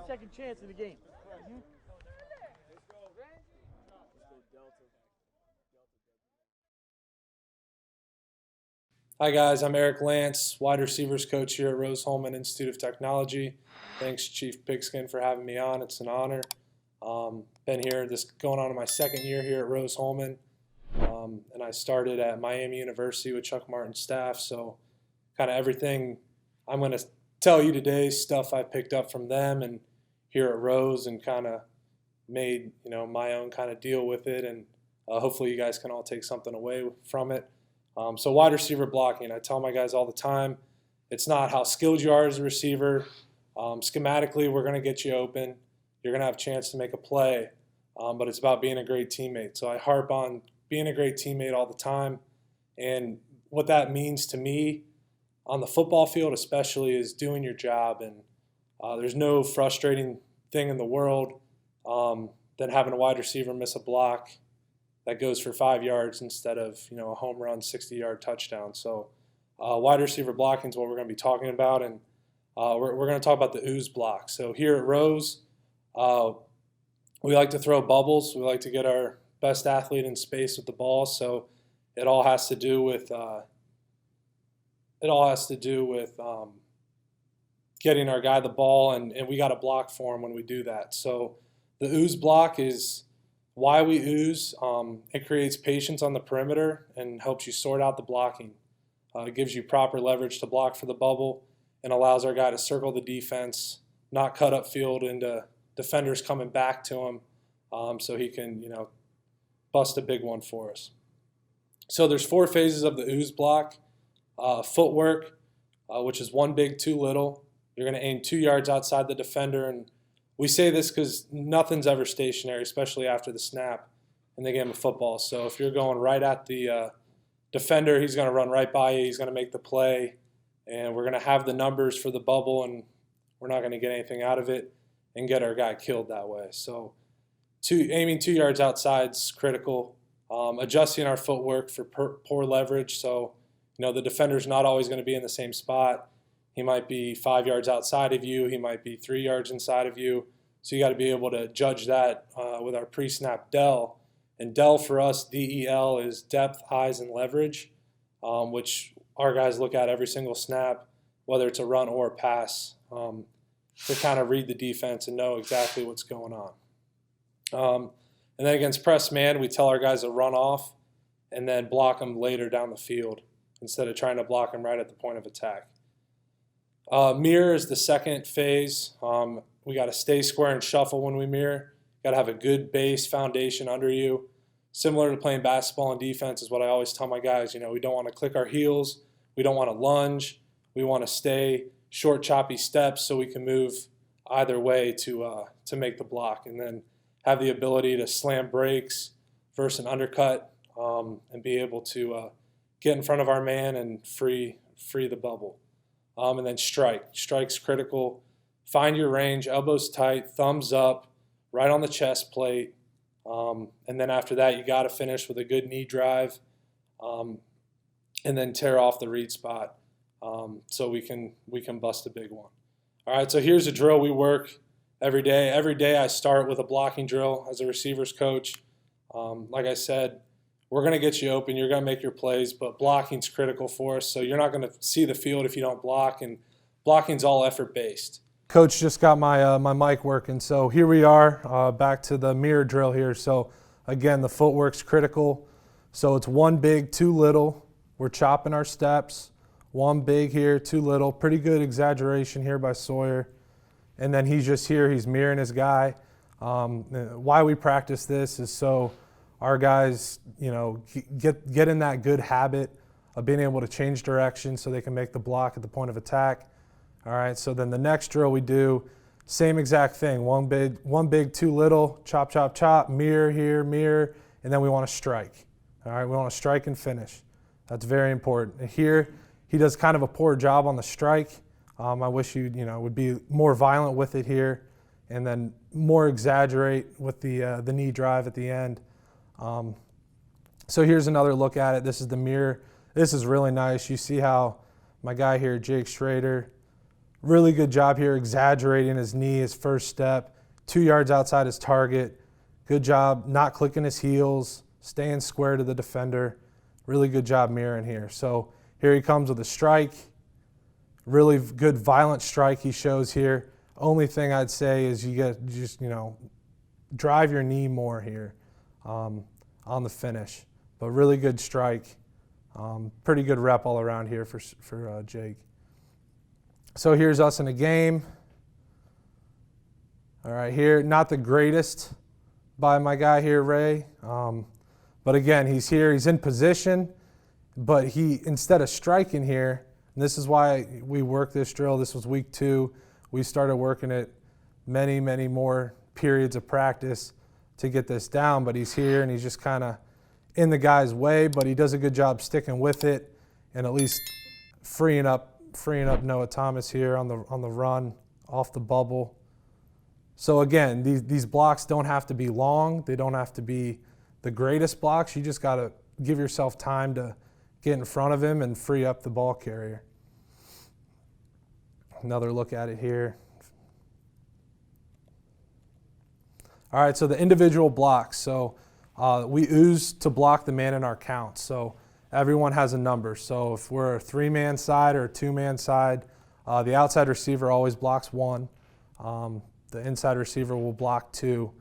second chance in the game. Hi guys, I'm Eric Lance, wide receivers coach here at Rose-Hulman Institute of Technology. Thanks Chief Pigskin for having me on. It's an honor. Been here, going on in my second year here at Rose-Hulman, and I started at Miami University with Chuck Martin's staff. So kind of everything I'm going to tell you today is stuff I picked up from them and here at Rose, and kind of made my own kind of deal with it, and hopefully you guys can all take something away from it. So wide receiver blocking, I tell my guys all the time, it's not how skilled you are as a receiver. Schematically, we're going to get you open. You're going to have a chance to make a play, but it's about being a great teammate. So I harp on being a great teammate all the time, and what that means to me on the football field especially is doing your job. And there's no frustrating thing in the world than having a wide receiver miss a block that goes for 5 yards instead of a home run 60-yard touchdown. So wide receiver blocking is what we're going to be talking about, and we're going to talk about the Ooze block. So here at Rose, we like to throw bubbles. We like to get our best athlete in space with the ball. So it all has to do with getting our guy the ball, and we got to block for him when we do that. So the Ooze block is why we ooze. It creates patience on the perimeter and helps you sort out the blocking. It gives you proper leverage to block for the bubble and allows our guy to circle the defense, not cut up field into defenders coming back to him, so he can bust a big one for us. So there's 4 phases of the Ooze block. Footwork, which is 1 big, 2 little. You're going to aim 2 yards outside the defender, and we say this because nothing's ever stationary, especially after the snap in the game of football. So if you're going right at the defender, he's going to run right by you. He's going to make the play, and we're going to have the numbers for the bubble, and we're not going to get anything out of it and get our guy killed that way. So aiming 2 yards outside is critical. Adjusting our footwork for poor leverage. So the defender's not always going to be in the same spot. He might be 5 yards outside of you. He might be 3 yards inside of you. So you got to be able to judge that with our pre-snap DEL. And DEL for us, DEL, is depth, eyes, and leverage, which our guys look at every single snap, whether it's a run or a pass, to kind of read the defense and know exactly what's going on. And then against press man, we tell our guys to run off and then block them later down the field instead of trying to block them right at the point of attack. Mirror is the second phase. We got to stay square and shuffle when we mirror. Got to have a good base foundation under you. Similar to playing basketball and defense is what I always tell my guys. We don't want to click our heels. We don't want to lunge. We want to stay short, choppy steps so we can move either way to make the block, and then have the ability to slam breaks versus an undercut, and be able to get in front of our man and free the bubble. And then strike. Strike's critical. Find your range, elbows tight, thumbs up, right on the chest plate. And then after that, you got to finish with a good knee drive, and then tear off the read spot, so we can bust a big one. All right, so here's a drill we work every day. Every day I start with a blocking drill as a receivers coach. Like I said, we're going to get you open. You're going to make your plays, but blocking's critical for us. So you're not going to see the field if you don't block, and blocking's all effort-based. Coach just got my mic working, so here we are, back to the mirror drill here. So again, the footwork's critical. So it's 1 big, 2 little. We're chopping our steps. 1 big here, 2 little. Pretty good exaggeration here by Sawyer. And then he's just here. He's mirroring his guy. Why we practice this is so our guys, get in that good habit of being able to change direction so they can make the block at the point of attack. All right, so then the next drill we do, same exact thing. 1 big, 2 little, chop, chop, chop, mirror here, mirror, and then we want to strike. All right, we want to strike and finish. That's very important. And here, he does kind of a poor job on the strike. I wish you would be more violent with it here, and then more exaggerate with the knee drive at the end. So here's another look at it. This is the mirror. This is really nice. You see how my guy here, Jake Schrader, Really good job here, exaggerating his knee, his first step, 2 yards outside his target. Good job not clicking his heels, staying square to the defender. Really good job mirroring here. So here he comes with a strike. Really good violent strike he shows here. Only thing I'd say is you just, drive your knee more here on the finish. But really good strike. Pretty good rep all around here for Jake. So here's us in a game. All right, here, not the greatest by my guy here, Ray. But again, he's here, he's in position, but he, instead of striking here, and this is why we work this drill, this was week 2, we started working it many, many more periods of practice to get this down, but he's here and he's just kind of in the guy's way, but he does a good job sticking with it and at least freeing up Noah Thomas here on the run off the bubble. So again, these blocks don't have to be long. They don't have to be the greatest blocks. You just got to give yourself time to get in front of him and free up the ball carrier. Another look at it here. All right, so the individual blocks. So we ooze to block the man in our count. So everyone has a number. So if we're a 3-man side or a 2-man side, the outside receiver always blocks 1. The inside receiver will block 2.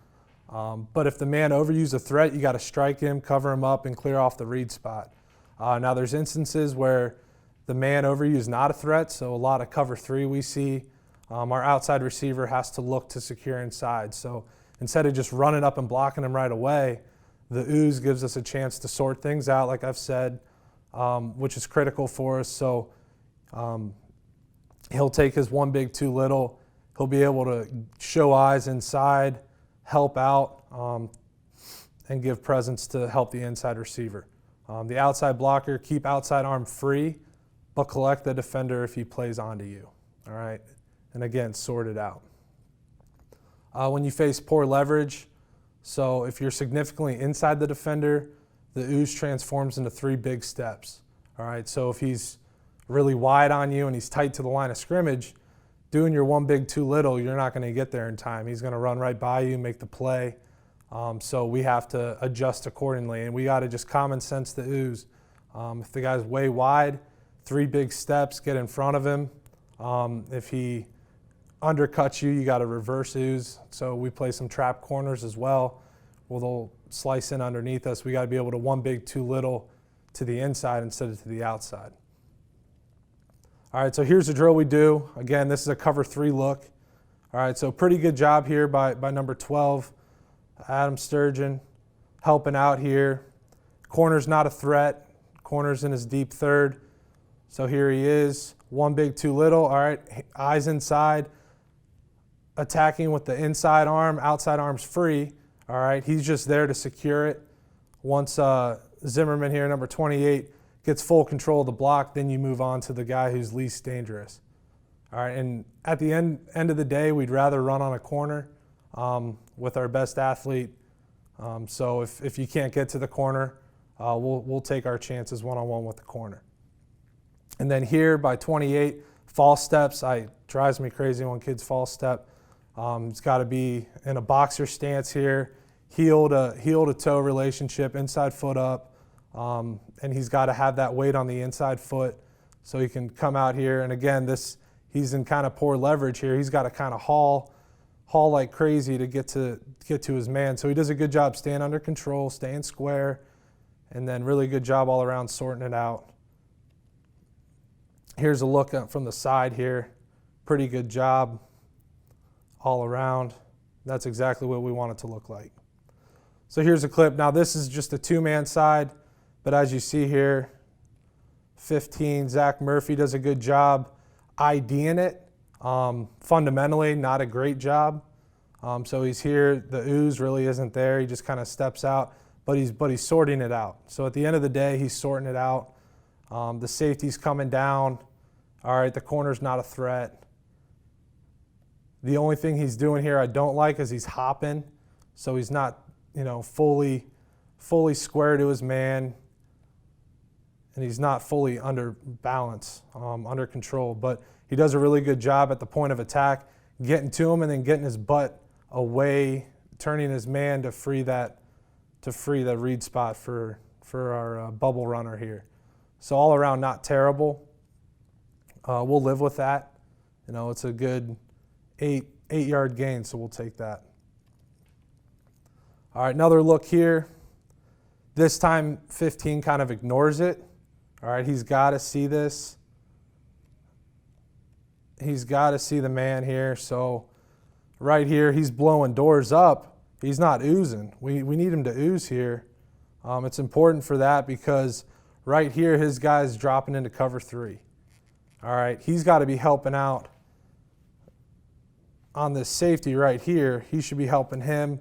But if the man overuses a threat, you got to strike him, cover him up, and clear off the read spot. Now there's instances where the man overuse is not a threat, so a lot of cover 3 we see. Our outside receiver has to look to secure inside. So instead of just running up and blocking him right away, the ooze gives us a chance to sort things out, like I've said, which is critical for us. So he'll take his 1 big, 2 little. He'll be able to show eyes inside, help out, and give presence to help the inside receiver. The outside blocker, keep outside arm free, but collect the defender if he plays onto you. All right? And again, sort it out. When you face poor leverage, so if you're significantly inside the defender, the ooze transforms into 3 big steps. All right? So if he's really wide on you and he's tight to the line of scrimmage, doing your 1 big, 2 little, you're not going to get there in time. He's going to run right by you, make the play. So we have to adjust accordingly, and we got to just common sense the ooze. If the guy's way wide, 3 big steps, get in front of him. If he undercuts you, you got to reverse ooze. So we play some trap corners as well, where they'll slice in underneath us. We got to be able to 1 big, 2 little to the inside instead of to the outside. All right, so here's the drill we do. Again, this is a cover 3 look. All right, so pretty good job here by number 12, Adam Sturgeon, helping out here. Corner's not a threat. Corner's in his deep third. So here he is, 1 big, 2 little. All right, eyes inside, attacking with the inside arm, outside arm's free. All right, he's just there to secure it. Once Zimmerman here, number 28, gets full control of the block, then you move on to the guy who's least dangerous. All right, and at the end of the day, we'd rather run on a corner with our best athlete. So if you can't get to the corner, we'll take our chances one-on-one with the corner. And then here by 28, false steps. Drives me crazy when kids false step. It's got to be in a boxer stance here, heel to toe relationship, inside foot up. And he's got to have that weight on the inside foot so he can come out here. And again, he's in kind of poor leverage here. He's got to kind of haul like crazy to get to his man. So he does a good job staying under control, staying square, and then really good job all around sorting it out. Here's a look from the side here. Pretty good job all around. That's exactly what we want it to look like. So here's a clip. Now this is just a 2-man side. But as you see here, 15, Zach Murphy does a good job IDing it. Fundamentally, not a great job. So he's here. The ooze really isn't there. He just kind of steps out, but he's sorting it out. So at the end of the day, he's sorting it out. The safety's coming down. All right, the corner's not a threat. The only thing he's doing here I don't like is he's hopping. So he's not, fully square to his man. And he's not fully under balance, under control. But he does a really good job at the point of attack, getting to him and then getting his butt away, turning his man to free that read spot for our bubble runner here. So all around, not terrible. We'll live with that. You know, it's a good 8-yard gain, so we'll take that. All right, another look here. This time 15 kind of ignores it. All right, he's got to see this. He's got to see the man here. So right here, he's blowing doors up. He's not oozing. We need him to ooze here. It's important for that because right here, his guy's dropping into cover 3. All right, he's got to be helping out on this safety right here. He should be helping him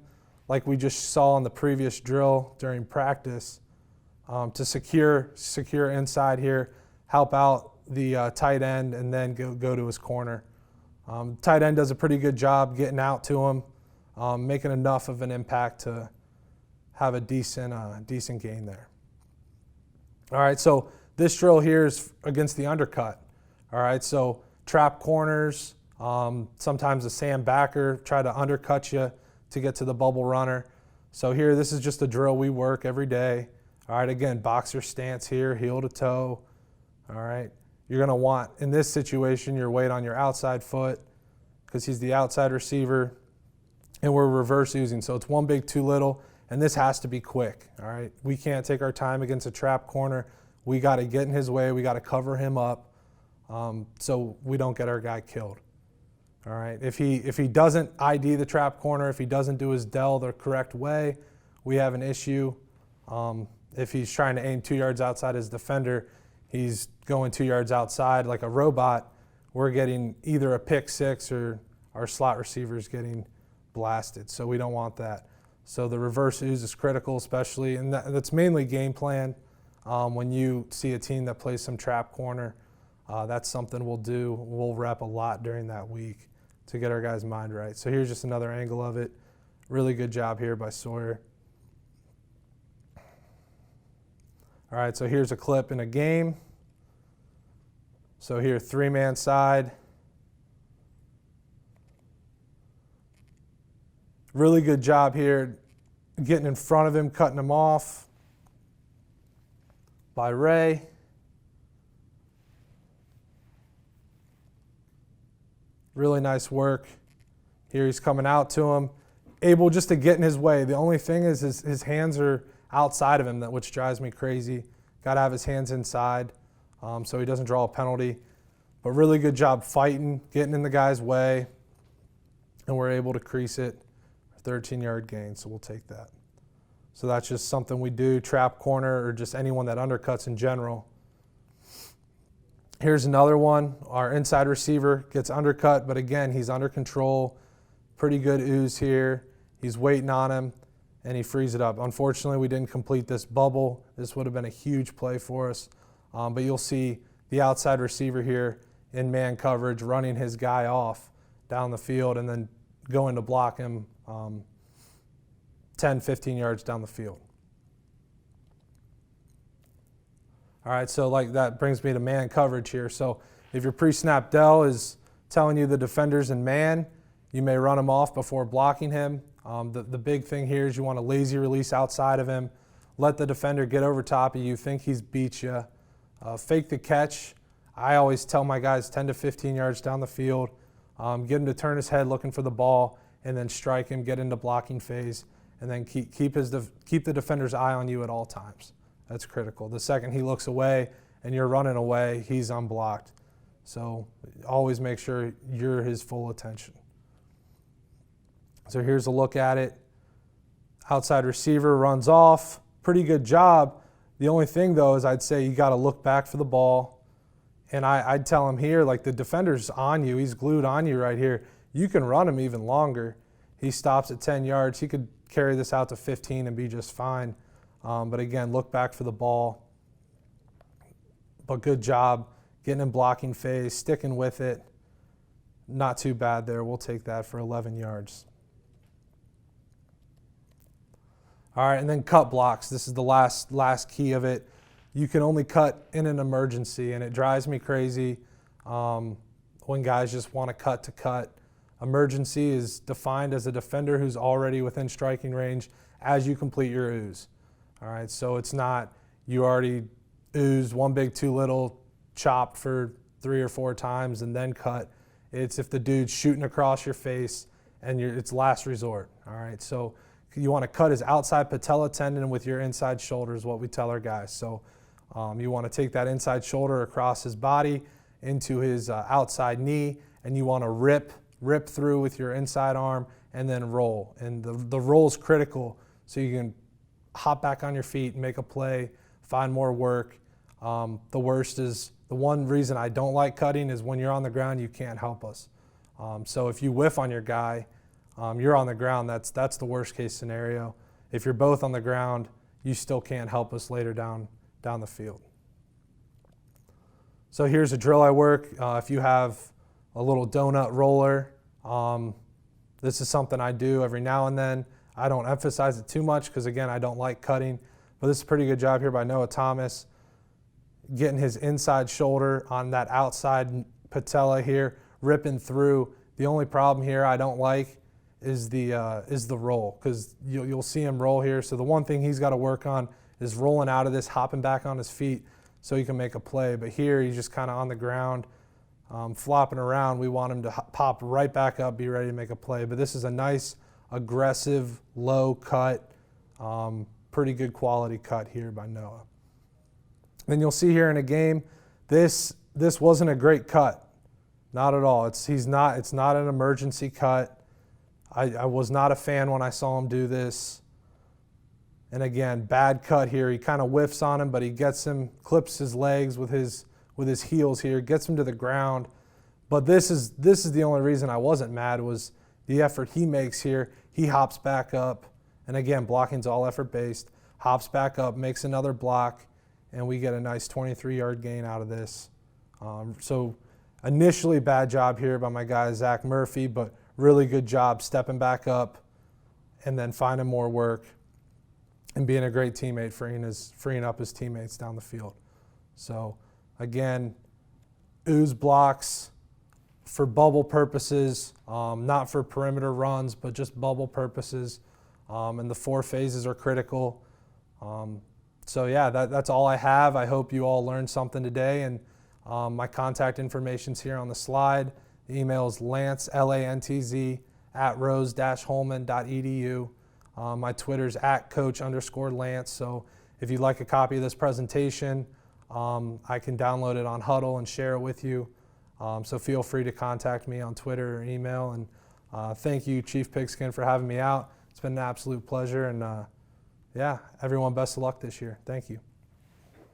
like we just saw in the previous drill during practice to secure inside here, help out the tight end, and then go to his corner. Tight end does a pretty good job getting out to him, making enough of an impact to have a decent gain there. All right, so this drill here is against the undercut. All right, so trap corners, sometimes a Sam backer try to undercut you to get to the bubble runner. So here, this is just a drill we work every day. All right, again, boxer stance here, heel to toe. All right, you're going to want, in this situation, your weight on your outside foot because he's the outside receiver, and we're reverse oozing. So it's one big, two little, and this has to be quick. All right, we can't take our time against a trap corner. We got to get in his way. We got to cover him up so we don't get our guy killed. All right, if he doesn't ID the trap corner, if he doesn't do his del the correct way, we have an issue. If he's trying to aim 2 yards outside his defender, he's going 2 yards outside like a robot, we're getting either a pick six or our slot receivers getting blasted. So we don't want that. So the reverse ooze is critical, especially, and that's mainly game plan. When you see a team that plays some trap corner, that's something we'll do. We'll rep a lot during that week to get our guys' mind right. So here's just another angle of it. Really good job here by Sawyer. All right, so here's a clip in a game. So here, 3-man side. Really good job here getting in front of him, cutting him off by Ray. Really nice work. Here he's coming out to him, able just to get in his way. The only thing is his hands are outside of him, which drives me crazy. Got to have his hands inside so he doesn't draw a penalty. But really good job fighting, getting in the guy's way, and we're able to crease it. 13-yard gain, so we'll take that. So that's just something we do, trap corner or just anyone that undercuts in general. Here's another one. Our inside receiver gets undercut, but again, he's under control. Pretty good ooze here. He's waiting on him, and he frees it up. Unfortunately, we didn't complete this bubble. This would have been a huge play for us. But you'll see the outside receiver here in man coverage running his guy off down the field and then going to block him 10, 15 yards down the field. All right, so like that brings me to man coverage here. So if your pre-snap del is telling you the defender's in man, you may run him off before blocking him. The big thing here is you want a lazy release outside of him. Let the defender get over top of you, think he's beat you. Fake the catch. I always tell my guys 10 to 15 yards down the field. Get him to turn his head looking for the ball and then strike him, get into blocking phase, and then keep the defender's eye on you at all times. That's critical. The second he looks away and you're running away, he's unblocked. So always make sure you're his full attention. So here's a look at it. Outside receiver runs off. Pretty good job. The only thing, though, is I'd say you got to look back for the ball. And I'd tell him here, like the defender's on you. He's glued on you right here. You can run him even longer. He stops at 10 yards. He could carry this out to 15 and be just fine. But again, look back for the ball. But good job getting in blocking phase, sticking with it. Not too bad there. We'll take that for 11 yards. All right, and then cut blocks. This is the last key of it. You can only cut in an emergency, and it drives me crazy. when guys just want to cut. Emergency is defined as a defender who's already within striking range as you complete your ooze. All right, so it's not you already oozed one big, two little, chop for 3 or 4 times and then cut. It's if the dude's shooting across your face and it's last resort. All right, so you want to cut his outside patella tendon with your inside shoulder is what we tell our guys. So you want to take that inside shoulder across his body into his outside knee, and you want to rip through with your inside arm and then roll. And the roll is critical so you can hop back on your feet and make a play, find more work. The worst is, the one reason I don't like cutting is when you're on the ground, you can't help us. So if you whiff on your guy, you're on the ground, that's the worst case scenario. If you're both on the ground, you still can't help us later down the field. So here's a drill I work. If you have a little donut roller, this is something I do every now and then. I don't emphasize it too much because, again, I don't like cutting. But this is a pretty good job here by Noah Thomas, getting his inside shoulder on that outside patella here, ripping through. The only problem here I don't like is the roll, because you'll see him roll here. So the one thing he's got to work on is rolling out of this, hopping back on his feet so he can make a play. But here he's just kind of on the ground, flopping around. We want him to pop right back up, be ready to make a play. But this is a nice, aggressive, low cut, pretty good quality cut here by Noah. Then you'll see here in a game, this wasn't a great cut, not at all. It's not an emergency cut. I was not a fan when I saw him do this. And again, bad cut here. He kind of whiffs on him, but he gets him, clips his legs with his heels here, gets him to the ground. But this is the only reason I wasn't mad, was the effort he makes here. He hops back up, and again, blocking's all effort based. Hops back up, makes another block, and we get a nice 23-yard gain out of this. So initially bad job here by my guy Zach Murphy, but really good job stepping back up and then finding more work and being a great teammate, freeing up his teammates down the field. So again, ooze blocks for bubble purposes, not for perimeter runs, but just bubble purposes. And the 4 phases are critical. So yeah, that's all I have. I hope you all learned something today. And my contact information's here on the slide. The email is Lantz, Lantz, @rose-holman.edu. My Twitter's @coach_Lantz. So if you'd like a copy of this presentation, I can download it on Huddle and share it with you. So feel free to contact me on Twitter or email. And thank you, Chief Pigskin, for having me out. It's been an absolute pleasure. And yeah, everyone, best of luck this year. Thank you.